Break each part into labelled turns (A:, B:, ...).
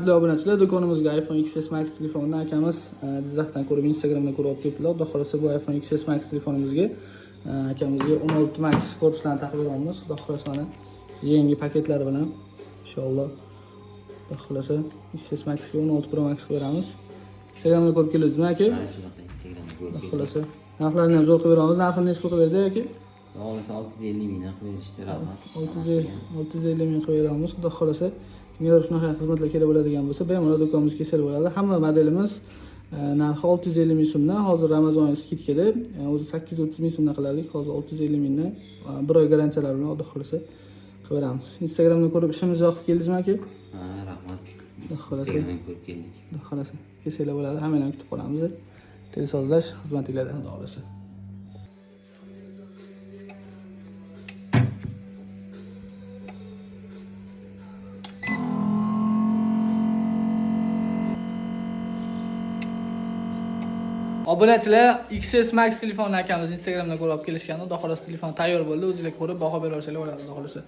A: Obunachilar, do'konimizga iPhone XS Max telefonini akamiz Jizzaxdan ko'rib, Instagramdan ko'rib olib keldilar. Xudo xolasa bu iPhone XS Max telefonimizga akamizga 16 Max korpuslarni taqib beramiz. Xudo xolasa mana yangi paketlari bilan inshaalloh. Xudo xolasa XS Max ga 16 Pro Max beramiz. Instagramdan ko'rib keldingizmi aka?
B: Ha, shunaqa Instagramdan ko'rib
A: Xudo xolasa narxlarini ham zo'r qilib beramiz. Narxini necha qilib berdi aka?
B: Xohlasa 650 mingdan qilib berishdi rahmat.
A: 650 ming qilib beramiz. Xudo xolasa kimgadir shunaqa xizmatlar kerak bo'ladigan bo'lsa, bemalol do'konimizga kelsa bo'ladi. Hamma modelimiz narxi 650 ming so'mdan, hozir Ramazon oyi skidkada o'zi 830 ming so'mdan qilardik. Hozir 650 mingdan bir oy garantiyalar bilan Xudo xolasa qilib beramiz. Instagramdan ko'rib ishimizni yoqib keldingizmi aka?
B: Ha, rahmat.
A: Xudo xolasa
B: Instagramdan ko'rib keldik.
A: Xudo xolasa kelsanglar bo'ladi. Hammalarni kutib qolamiz. Telesozlash xizmatingizdan Xudo xolasa. Obunachilar, XS Max telefonni akamiz Instagramdan ko'rib olib kelishgandi. Xudo xolasa telefon tayyor bo'ldi. O'zingizlar ko'rib baho bera olsanglar bo'ladi, xudo xolasa.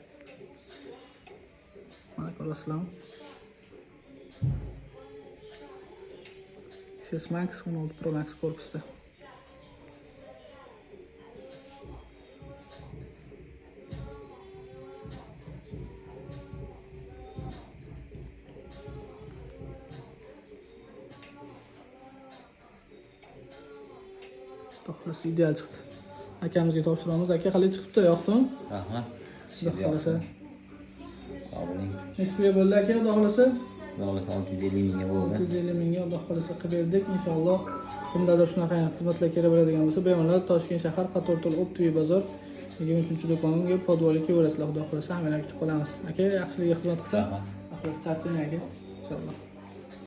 A: Mana ko'rasizlarmi? XS Max 16 Pro Max korpusda. To'g'risi ideal chiqdi. Akamizga topshiramiz. Aka, qalay chiqibdi, yoqdimi?
B: Rahmat.
A: Xudo xolasa.
B: Qobiling.
A: Nechga bo'ldi aka, xudo xolasa?
B: Xudo xolasa 650 mingga bo'ldi.
A: 650 mingga xudo xolasa qilib berdik. Inshaalloh kimdadir shunaqa xizmatlar kerak bo'ladigan bo'lsa, bemalol Toshkent shahar Qatortol Optiy bozor 23-do'konga podvolga kelaverasizlar. Xudo xolasa hammalarni kutib qolamiz. Aka, yaxshilikga xizmat qilsa.
B: Rahmat.
A: Axlos charchang aka. Inshaalloh.